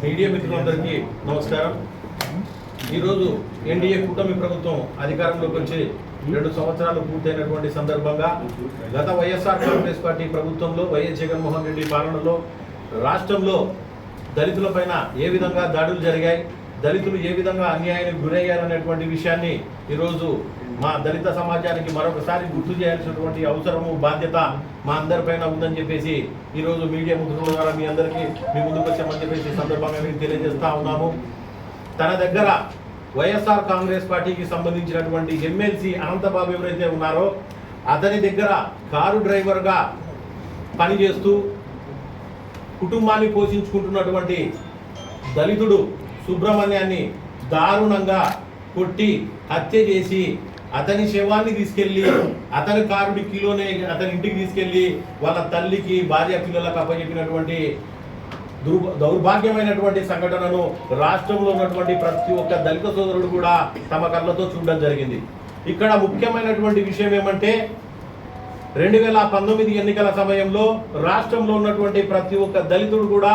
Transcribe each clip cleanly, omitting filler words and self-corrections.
Media మిత్రులందరికీ నమస్కారం. ఈరోజు ఎన్డీఏ కూటమి ప్రభుత్వం అధికారంలోకి వచ్చి 2 సంవత్సరాలు పూర్తయినటువంటి సందర్భంగా గత వైఎస్ఆర్ కాంగ్రెస్ పార్టీ ప్రభుత్వంలో వైఎస్ జగన్మోహన్ రెడ్డి పాలనలో రాష్ట్రంలో దళితులపైన ఏ విధంగా దాడులు జరిగాయి, దళితులు ఏ విధంగా అన్యాయానికి గురయ్యారనేటువంటి విషయాన్ని ఈరోజు మా దళిత సమాజానికి మరొకసారి గుర్తు చేయాల్సినటువంటి అవసరము, బాధ్యత మా అందరిపైన ఉందని చెప్పేసి ఈరోజు మీడియా మిత్రుల ద్వారా మీ అందరికీ మీ ముందుకు వచ్చామని చెప్పేసి సందర్భంగా మీకు తెలియజేస్తా ఉన్నాము. తన దగ్గర వైఎస్ఆర్ కాంగ్రెస్ పార్టీకి సంబంధించినటువంటి ఎమ్మెల్సీ అనంతబాబు ఎవరైతే ఉన్నారో అతని దగ్గర కారు డ్రైవర్గా పనిచేస్తూ కుటుంబాన్ని పోషించుకుంటున్నటువంటి దళితుడు సుబ్రహ్మణ్యాన్ని దారుణంగా కొట్టి హత్య చేసి అతని శవాన్ని తీసుకెళ్లి అతని కారు డిక్కీలోనే అతని ఇంటికి తీసుకెళ్లి వాళ్ళ తల్లికి, భార్య, పిల్లలకు అప్పచెప్పినటువంటి దౌర్భాగ్యమైనటువంటి సంఘటనను రాష్ట్రంలో ఉన్నటువంటి ప్రతి ఒక్క దళిత సోదరుడు కూడా తమ కళ్ళతో చూడడం జరిగింది. ఇక్కడ ముఖ్యమైనటువంటి విషయం ఏమంటే 2019 ఎన్నికల సమయంలో రాష్ట్రంలో ఉన్నటువంటి ప్రతి ఒక్క దళితుడు కూడా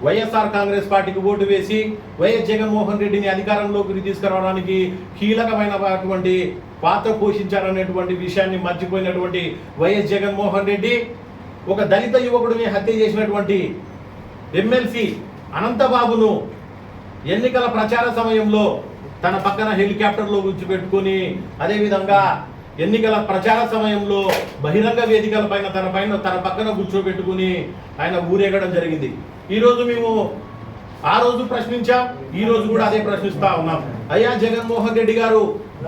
వైఎస్ఆర్ కాంగ్రెస్ పార్టీకి ఓటు వేసి వైఎస్ జగన్మోహన్ రెడ్డిని అధికారంలోకి తీసుకురావడానికి కీలకమైనటువంటి పాత్ర పోషించారనేటువంటి విషయాన్ని మర్చిపోయినటువంటి వైఎస్ జగన్మోహన్ రెడ్డి ఒక దళిత యువకుడిని హత్య చేసినటువంటి ఎమ్మెల్సీ అనంతబాబును ఎన్నికల ప్రచార సమయంలో తన పక్కన హెలికాప్టర్లో కూర్చోబెట్టుకుని, అదేవిధంగా ఎన్నికల ప్రచార సమయంలో బహిరంగ వేదికల తన పక్కన కూర్చోబెట్టుకుని ఆయన ఊరేగడం జరిగింది. ఈరోజు మేము ఆ రోజు ప్రశ్నించాం, ఈ రోజు కూడా అదే ప్రశ్నిస్తా ఉన్నాం. అయ్యా జగన్మోహన్ రెడ్డి గారు,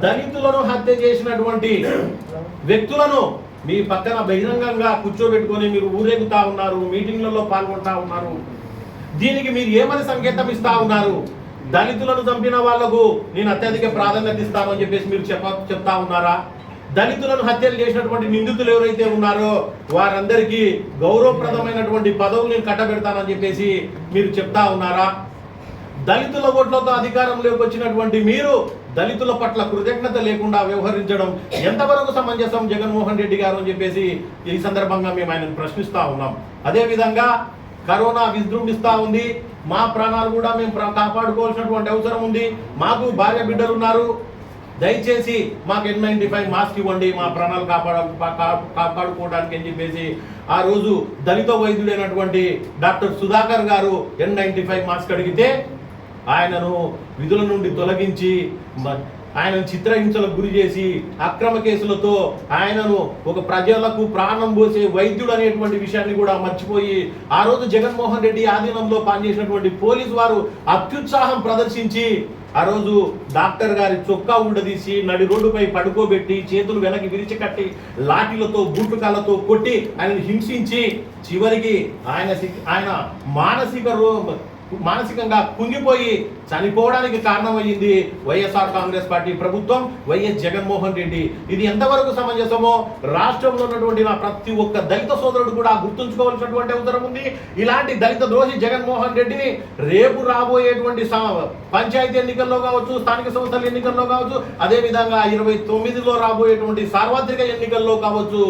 దళితులను హత్య చేసినటువంటి వ్యక్తులను మీ పక్కన బహిరంగంగా కూర్చోబెట్టుకొని మీరు ఊరేగుతా ఉన్నారు, మీటింగ్లలో పాల్గొంటా ఉన్నారు. దీనికి మీరు ఏమని సంకేతం ఇస్తా ఉన్నారు? దళితులను చంపిన వాళ్లకు నేను అత్యధిక ప్రాధాన్యత ఇస్తాను అని చెప్పేసి మీరు చెప్తా ఉన్నారా? దళితులను హత్యలు చేసినటువంటి నిందితులు ఎవరైతే ఉన్నారో వారందరికీ గౌరవప్రదమైనటువంటి పదవులు నేను కట్టబెడతానని చెప్పేసి మీరు చెప్తా ఉన్నారా? దళితుల ఓట్లతో అధికారంలోకి వచ్చినటువంటి మీరు దళితుల పట్ల కృతజ్ఞత లేకుండా వ్యవహరించడం ఎంతవరకు సమంజసం జగన్మోహన్ రెడ్డి గారు అని చెప్పేసి ఈ సందర్భంగా మేము ఆయనను ప్రశ్నిస్తా ఉన్నాం. అదేవిధంగా కరోనా విజృంభిస్తా ఉంది, మా ప్రాణాలు కూడా మేము కాపాడుకోవాల్సినటువంటి అవసరం ఉంది. మాకు భార్య బిడ్డలు ఉన్నారు, దయచేసి మాకు N95 మాస్క్ ఇవ్వండి, మా ప్రాణాలు కాపాడుకోవడానికి అని చెప్పేసి ఆ రోజు దళిత వైద్యుడైనటువంటి డాక్టర్ సుధాకర్ గారు N95 మాస్క్ అడిగితే ఆయనను విధుల నుండి తొలగించి ఆయనను చిత్రహింసలకు గురి చేసి అక్రమ కేసులతో ఆయనను ఒక ప్రజలకు ప్రాణం పోసే వైద్యుడు అనేటువంటి విషయాన్ని కూడా మర్చిపోయి ఆ రోజు జగన్మోహన్ రెడ్డి ఆధీనంలో పనిచేసినటువంటి పోలీసు వారు అత్యుత్సాహం ప్రదర్శించి ఆ రోజు డాక్టర్ గారి చొక్కా ఉండదీసి నడి రోడ్డుపై పడుకోబెట్టి చేతులు వెనక్కి విరిచి కట్టి లాఠీలతో బూట్లు కాళ్ళతో కొట్టి ఆయనను హింసించి చివరికి ఆయన మానసికంగా కుంగిపోయి చనిపోవడానికి కారణమయ్యింది వైఎస్ఆర్ కాంగ్రెస్ పార్టీ ప్రభుత్వం, వైఎస్ జగన్మోహన్ రెడ్డి. ఇది ఎంతవరకు సమంజసమో రాష్ట్రంలో ఉన్నటువంటి నా ప్రతి ఒక్క దళిత సోదరుడు కూడా గుర్తుంచుకోవాల్సినటువంటి అవసరం ఉంది. ఇలాంటి దళిత ద్రోహి జగన్మోహన్ రెడ్డిని రేపు రాబోయేటువంటి పంచాయతీ ఎన్నికల్లో కావచ్చు, స్థానిక సంస్థల ఎన్నికల్లో కావచ్చు, అదేవిధంగా 29లో రాబోయేటువంటి సార్వత్రిక ఎన్నికల్లో కావచ్చు,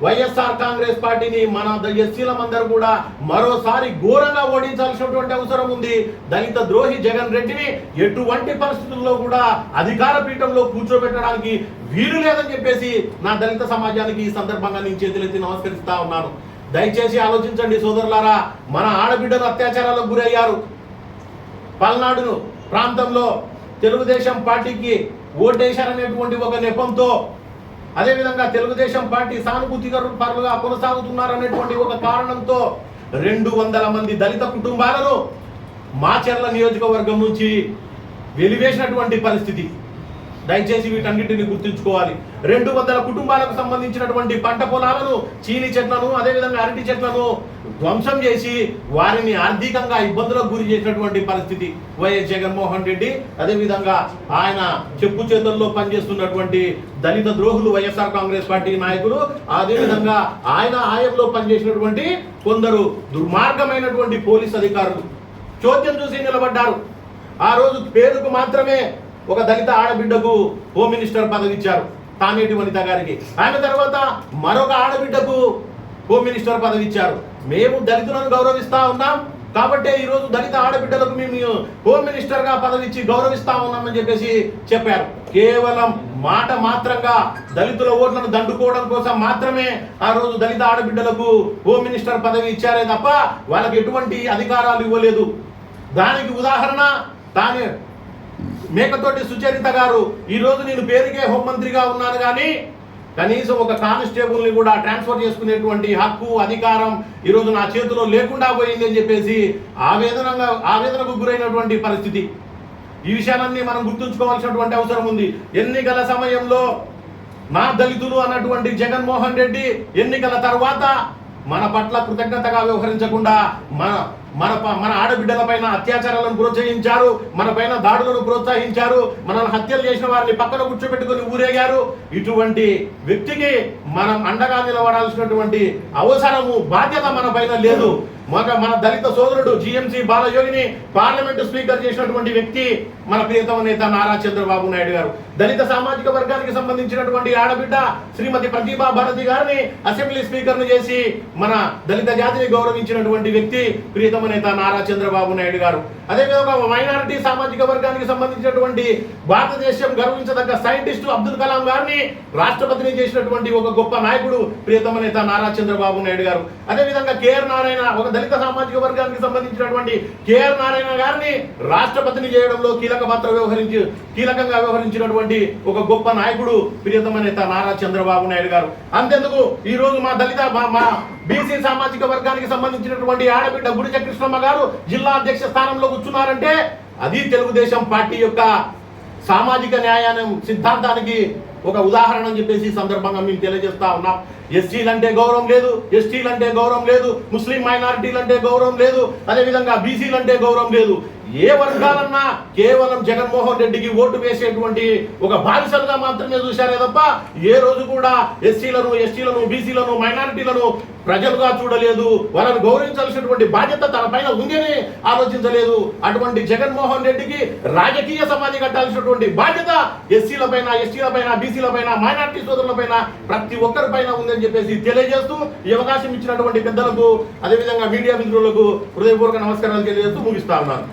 వైఎస్ఆర్ కాంగ్రెస్ పార్టీని మన ఎస్సీలమందరూ కూడా మరోసారి ఘోరంగా ఓడించాల్సినటువంటి అవసరం ఉంది. దళిత ద్రోహి జగన్ రెడ్డిని ఎటువంటి పరిస్థితుల్లో కూడా అధికార పీఠంలో కూర్చోబెట్టడానికి వీలు లేదని చెప్పేసి నా దళిత సమాజానికి ఈ సందర్భంగా నేను చేతులెత్తి నమస్కరిస్తా ఉన్నాను. దయచేసి ఆలోచించండి సోదరులారా, మన ఆడబిడ్డలు అత్యాచారాలకు గురయ్యారు. పల్నాడు ప్రాంతంలో తెలుగుదేశం పార్టీకి ఓటేశారనేటువంటి ఒక నెపంతో, అదేవిధంగా తెలుగుదేశం పార్టీ సానుభూతి పరులుగా కొనసాగుతున్నారనేటువంటి ఒక కారణంతో 200 మంది దళిత కుటుంబాలను మాచర్ల నియోజకవర్గం నుంచి వెలివేసినటువంటి పరిస్థితి. దయచేసి వీటన్నిటిని గుర్తుంచుకోవాలి. 200 కుటుంబాలకు సంబంధించినటువంటి పంట పొలాలను, చీని చెట్లను, అదేవిధంగా అరటి చెట్లను ధ్వంసం చేసి వారిని ఆర్థికంగా ఇబ్బందులకు గురి చేసినటువంటి పరిస్థితి వైఎస్ జగన్మోహన్ రెడ్డి, అదేవిధంగా ఆయన చెప్పు చేతుల్లో పనిచేస్తున్నటువంటి దళిత ద్రోహులు వైఎస్ఆర్ కాంగ్రెస్ పార్టీ నాయకులు, అదేవిధంగా ఆయన ఆయంలో పనిచేసినటువంటి కొందరు దుర్మార్గమైనటువంటి పోలీస్ అధికారులు చోద్యం చూసి నిలబడ్డారు. ఆ రోజు పేరుకు మాత్రమే ఒక దళిత ఆడబిడ్డకు హోమ్ మినిస్టర్ పదవి ఇచ్చారు, తానేటి వనిత గారికి. ఆయన తర్వాత మరొక ఆడబిడ్డకు హోమ్ మినిస్టర్ పదవి ఇచ్చారు. మేము దళితులను గౌరవిస్తా ఉన్నాం, కాబట్టే ఈరోజు దళిత ఆడబిడ్డలకు మేము హోమ్ మినిస్టర్గా పదవి ఇచ్చి గౌరవిస్తా ఉన్నామని చెప్పేసి చెప్పారు. కేవలం మాట మాత్రంగా దళితుల ఓట్లను దండుకోవడం కోసం మాత్రమే ఆ రోజు దళిత ఆడబిడ్డలకు హోమ్ మినిస్టర్ పదవి ఇచ్చారే తప్ప వాళ్ళకి ఎటువంటి అధికారాలు ఇవ్వలేదు. దానికి ఉదాహరణ తానే మేకతోటి సుచరిత గారు ఈరోజు నేను పేరుకే హోంమంత్రిగా ఉన్నాను కానీ కనీసం ఒక కానిస్టేబుల్ని కూడా ట్రాన్స్ఫర్ చేసుకునేటువంటి హక్కు అధికారం ఈరోజు నా చేతిలో లేకుండా పోయింది అని చెప్పేసి ఆవేదనకు గురైనటువంటి పరిస్థితి. ఈ విషయాలన్నీ మనం గుర్తుంచుకోవాల్సినటువంటి అవసరం ఉంది. ఎన్నికల సమయంలో నా దళితులు అన్నటువంటి జగన్మోహన్ రెడ్డి ఎన్నికల తర్వాత మన పట్ల కృతజ్ఞతగా వ్యవహరించకుండా మన ఆడబిడ్డల పైన అత్యాచారాలను ప్రోత్సహించారు, మన పైన దాడులను ప్రోత్సహించారు, మనల్ని హత్యలు చేసిన వారిని పక్కన కూర్చోబెట్టుకుని ఊరేగారు. ఇటువంటి వ్యక్తికి మనం అండగా నిలబడాల్సినటువంటి అవసరము బాధ్యత మన పైన లేదు. మన దళిత సోదరుడు జిఎంసి బాలయోగిని పార్లమెంటు స్పీకర్ చేసినటువంటి వ్యక్తి మన ప్రియతమ నేత నారా చంద్రబాబు నాయుడు గారు. దళిత సామాజిక వర్గానికి సంబంధించినటువంటి ఆడబిడ్డ శ్రీమతి ప్రతిభా భారతి గారిని అసెంబ్లీ స్పీకర్ను చేసి మన దళిత జాతిని గౌరవించినటువంటి వ్యక్తి ప్రియతమ నేత నారా చంద్రబాబు నాయుడు గారు. అదేవిధంగా మైనారిటీ సామాజిక వర్గానికి సంబంధించినటువంటి భారతదేశం గర్వించదగ్గ సైంటిస్టు అబ్దుల్ కలాం గారిని రాష్ట్రపతిని చేసినటువంటి ఒక గొప్ప నాయకుడు ప్రియతమ నేత నారా చంద్రబాబు నాయుడు గారు. అదేవిధంగా కేఆర్ నారాయణ ఒక దళిత సామాజిక వర్గానికి సంబంధించినటువంటి కేఆర్ నారాయణ గారిని రాష్ట్రపతిని చేయడంలో కీలకంగా వ్యవహరించినటువంటి ఒక గొప్ప నాయకుడు ప్రియతమ నేత నారా చంద్రబాబు నాయుడు గారు. అంతెందుకు ఈ రోజు మా బీసీ సామాజిక వర్గానికి సంబంధించినటువంటి ఆడబిడ్డ గుడిచ కృష్ణమ్మ గారు జిల్లా అధ్యక్ష స్థానంలో కూర్చున్నారంటే అది తెలుగుదేశం పార్టీ యొక్క సామాజిక న్యాయాన్ని సిద్ధాంతానికి ఒక ఉదాహరణ అని చెప్పేసి సందర్భంగా మేము తెలియజేస్తా ఉన్నాం. ఎస్సీలంటే గౌరవం లేదు, ఎస్టీలంటే గౌరవం లేదు, ముస్లిం మైనారిటీలంటే గౌరవం లేదు, అదేవిధంగా బీసీలంటే గౌరవం లేదు. ఏ వర్గాలన్నా కేవలం జగన్మోహన్ రెడ్డికి ఓటు వేసేటువంటి ఒక బానిసలుగా మాత్రమే చూశారే తప్ప ఏ రోజు కూడా ఎస్సీలను, ఎస్టీలను, బీసీలను, మైనారిటీలను ప్రజలుగా చూడలేదు. వాళ్ళని గౌరవించాల్సినటువంటి బాధ్యత తన పైన ఉందని ఆలోచించలేదు. అటువంటి జగన్మోహన్ రెడ్డికి రాజకీయ సమాధి కట్టాల్సినటువంటి బాధ్యత ఎస్సీల పైన, ఎస్టీల పైన, బీసీల పైన, మైనారిటీ సోదరుల పైన, ప్రతి ఒక్కరి పైన ఉందని చెప్పేసి తెలియజేస్తూ ఈ అవకాశం ఇచ్చినటువంటి పెద్దలకు అదేవిధంగా మీడియా మిత్రులకు హృదయపూర్వక నమస్కారాలు తెలియజేస్తూ ముగిస్తా ఉన్నాను.